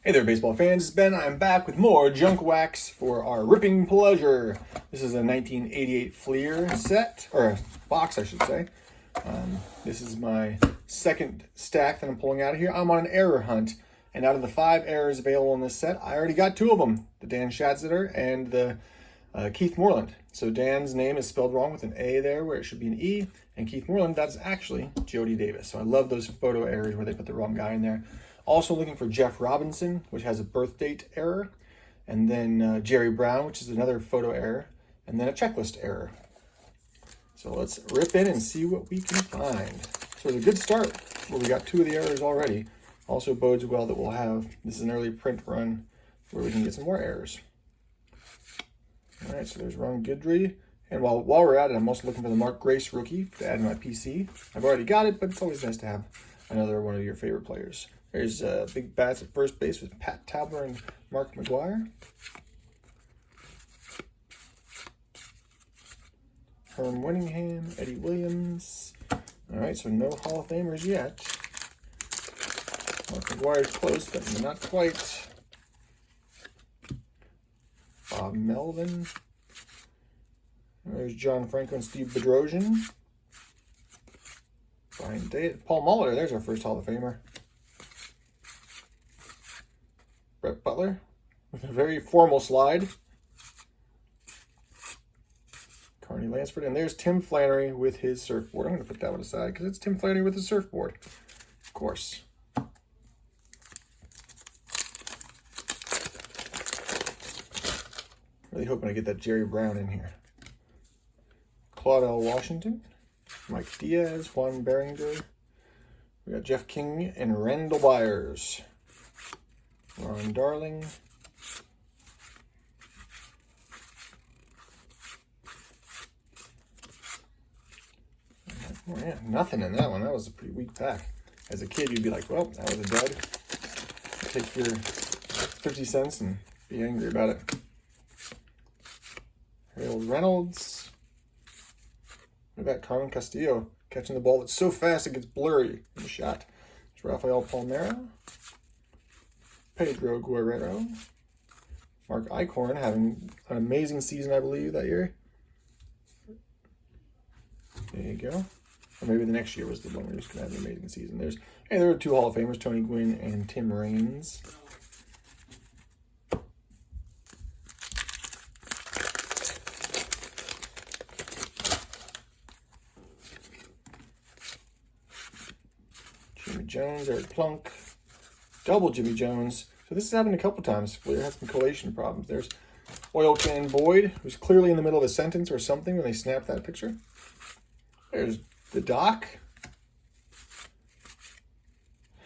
Hey there, baseball fans. It's Ben. I'm back with more junk wax for our ripping pleasure. This is a 1988 Fleer set, or box, I should say. This is my second stack that I'm pulling out of here. I'm on an error hunt, and out of the 5 errors available in this set, I already got 2 of them: the Dan Schatzeder and the Keith Moreland. So Dan's name is spelled wrong with an A there where it should be an E, and Keith Moreland, that's actually Jody Davis. So I love those photo errors where they put the wrong guy in there. Also looking for Jeff Robinson, which has a birth date error, and then Jerry Brown, which is another photo error, and then a checklist error. So let's rip in and see what we can find. So it's a good start where we got 2 of the errors already. Also bodes well that we'll have, this is an early print run where we can get some more errors. All right, so there's Ron Guidry. And while we're at it, I'm also looking for the Mark Grace rookie to add to my PC. I've already got it, but it's always nice to have another one of your favorite players. There's big bats at first base with Pat Tabler and Mark McGwire. Herm Winningham, Eddie Williams. All right, so no Hall of Famers yet. Mark McGwire's close, but not quite. Bob Melvin. There's John Franco and Steve Bedrosian. Brian Day, Paul Muller, there's our first Hall of Famer. Brett Butler with a very formal slide. Carney Lansford, and there's Tim Flannery with his surfboard. I'm going to put that one aside because it's Tim Flannery with his surfboard, of course. Really hoping I get that Jerry Brown in here. Claudel Washington, Mike Diaz, Juan Beringer. We got Jeff King and Randall Byers. Ron Darling. Oh, yeah, nothing in that one. That was a pretty weak pack. As a kid, you'd be like, well, that was a dud. Take your 50 cents and be angry about it. Harold Reynolds. Look at that, Carmen Castillo catching the ball that's so fast it gets blurry in the shot. It's Rafael Palmeiro. Pedro Guerrero. Mark Eichhorn having an amazing season, I believe, that year. There you go. Or maybe the next year was the one where he was going to have an amazing season. There were 2 Hall of Famers, Tony Gwynn and Tim Raines. Jimmy Jones, Eric Plunk. Double Jimmy Jones. So this has happened a couple times. Fleer had some collation problems. There's Oil Can Boyd, who's clearly in the middle of a sentence or something when they snap that picture. There's the Doc.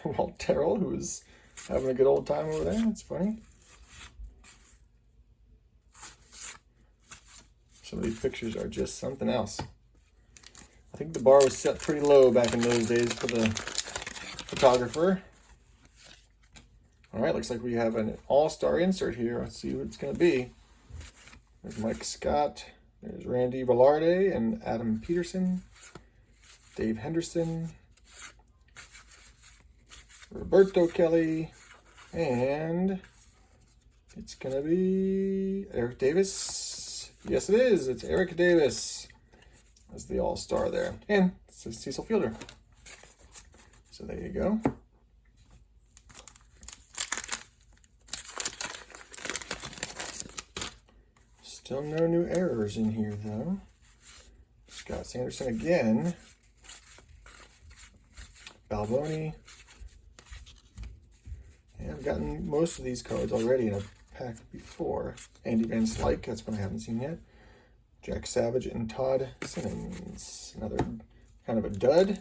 Walt Terrell, who is having a good old time over there. That's funny. Some of these pictures are just something else. I think the bar was set pretty low back in those days for the photographer. All right, looks like we have an all-star insert here. Let's see what it's going to be. There's Mike Scott. There's Randy Velarde and Adam Peterson. Dave Henderson. Roberto Kelly. And it's going to be Eric Davis. Yes, it is. It's Eric Davis as the all-star there. And it's Cecil Fielder. So there you go. Still no new errors in here, though. Scott Sanderson again. Balboni. Yeah, I've gotten most of these cards already in a pack before. Andy Van Slyke, that's one I haven't seen yet. Jack Savage and Todd Simmons. Another kind of a dud.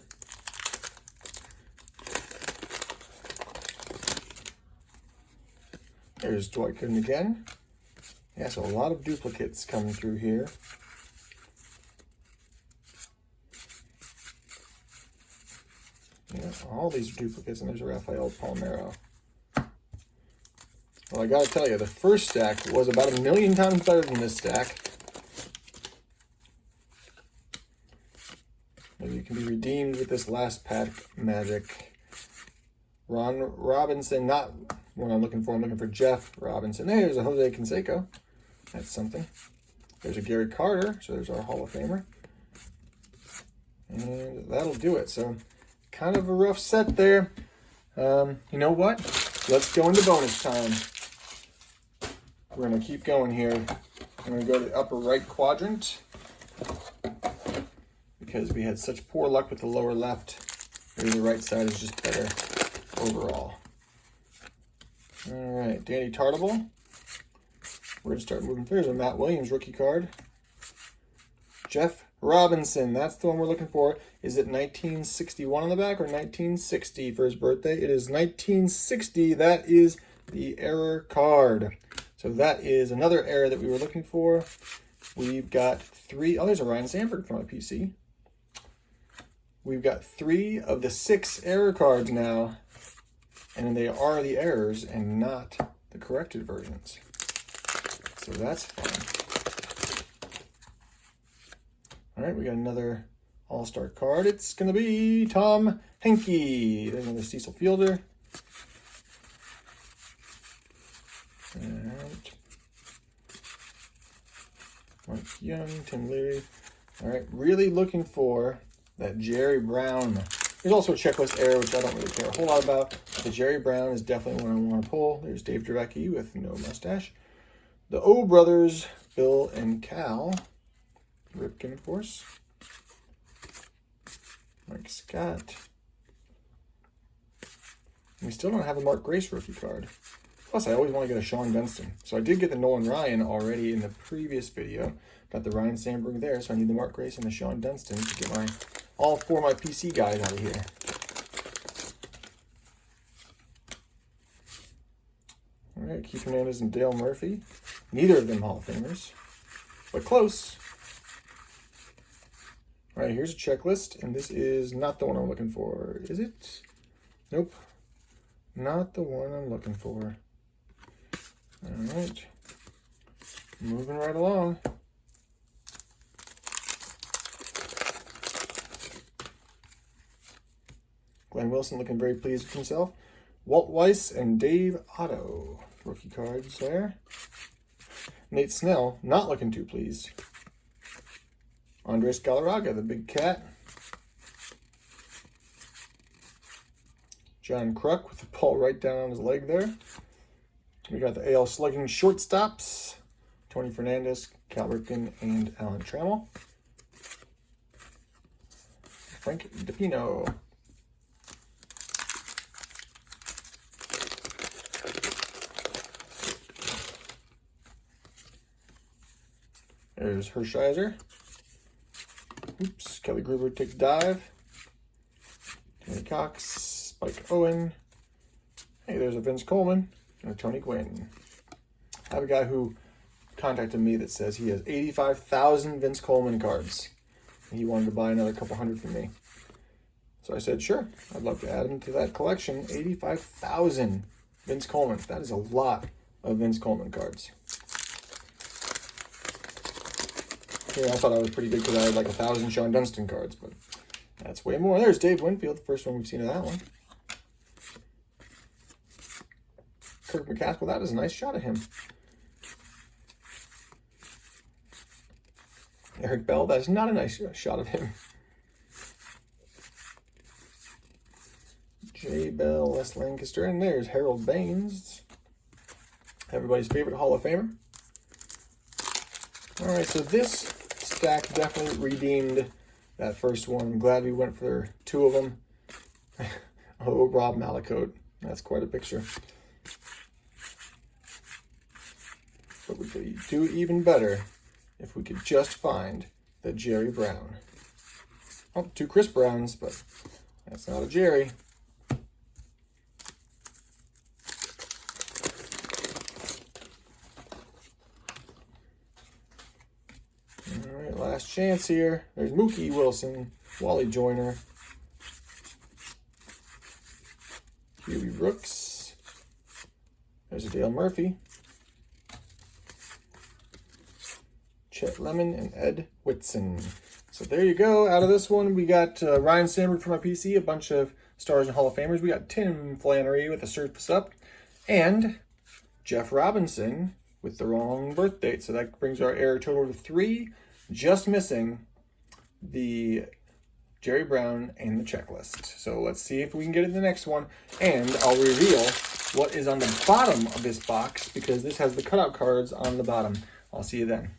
There's Dwight Gooden again. Yeah, so a lot of duplicates coming through here. Yeah, all these duplicates, and there's a Rafael Palmeiro. Well, I gotta tell you, the first stack was about 1,000,000 times better than this stack. Maybe you can be redeemed with this last pack magic. Ron Robinson, not one I'm looking for Jeff Robinson. There's a Jose Canseco. That's something. There's a Gary Carter. So there's our Hall of Famer. And that'll do it. So kind of a rough set there. You know what? Let's go into bonus time. We're going to keep going here. I'm going to go to the upper right quadrant because we had such poor luck with the lower left. Maybe the right side is just better overall. All right, Danny Tartabull. We're going to start moving through. There's a Matt Williams rookie card. Jeff Robinson, that's the one we're looking for. Is it 1961 on the back or 1960 for his birthday? It is 1960. That is the error card. So that is another error that we were looking for. We've got 3. Oh, there's a Ryan Sandberg from my PC. We've got 3 of the 6 error cards now. And they are the errors and not the corrected versions. So that's fun. All right, we got another All-Star card. It's going to be Tom Henke. There's another Cecil Fielder. And Mike Young, Tim Leary. All right, really looking for that Jerry Brown. There's also a checklist error, which I don't really care a whole lot about. The Jerry Brown is definitely one I want to pull. There's Dave Dravecky with no mustache. The O brothers, Bill and Cal. Ripken, of course. Mike Scott. And we still don't have a Mark Grace rookie card. Plus, I always want to get a Sean Dunston. So I did get the Nolan Ryan already in the previous video. Got the Ryan Sandberg there, so I need the Mark Grace and the Sean Dunston to get all 4 of my PC guys out of here. All right, Keith Hernandez and Dale Murphy. Neither of them Hall of Famers, but close. All right, here's a checklist, and this is not the one I'm looking for. Is it? Nope. Not the one I'm looking for. All right. Moving right along. Glenn Wilson looking very pleased with himself. Walt Weiss and Dave Otto. Rookie cards there. Nate Snell not looking too pleased. Andres Galarraga, the big cat. John Kruk with the ball right down on his leg there. We got the AL slugging shortstops. Tony Fernandez, Cal Ripken, and Alan Trammell. Frank DePino. There's Hershiser. Oops, Kelly Gruber takes a dive. Tony Cox, Spike Owen. Hey, there's a Vince Coleman and a Tony Gwynn. I have a guy who contacted me that says he has 85,000 Vince Coleman cards. And he wanted to buy another couple hundred from me. So I said, sure, I'd love to add him to that collection. 85,000 Vince Coleman. That is a lot of Vince Coleman cards. Yeah, I thought I was pretty good because I had like 1,000 Sean Dunston cards, but that's way more. There's Dave Winfield, the first one we've seen of that one. Kirk McCaskill, that is a nice shot of him. Eric Bell, that's not a nice shot of him. Jay Bell, Les Lancaster, and there's Harold Baines, everybody's favorite Hall of Famer. All right, so this stack definitely redeemed that first one. I'm glad we went for 2 of them. Oh, Rob Malakote. That's quite a picture. But we could do even better if we could just find the Jerry Brown. Oh, 2 Chris Browns, but that's not a Jerry. All right, last chance here. There's Mookie Wilson, Wally Joyner, Huey Brooks. There's a Dale Murphy, Chet Lemon, and Ed Whitson. So there you go. Out of this one, we got Ryan Sandberg for my PC, a bunch of Stars and Hall of Famers. We got Tim Flannery with a Surface Up, and Jeff Robinson with the wrong birth date. So that brings our error total to 3, just missing the Jerry Brown and the checklist. So let's see if we can get it in the next one. And I'll reveal what is on the bottom of this box because this has the cutout cards on the bottom. I'll see you then.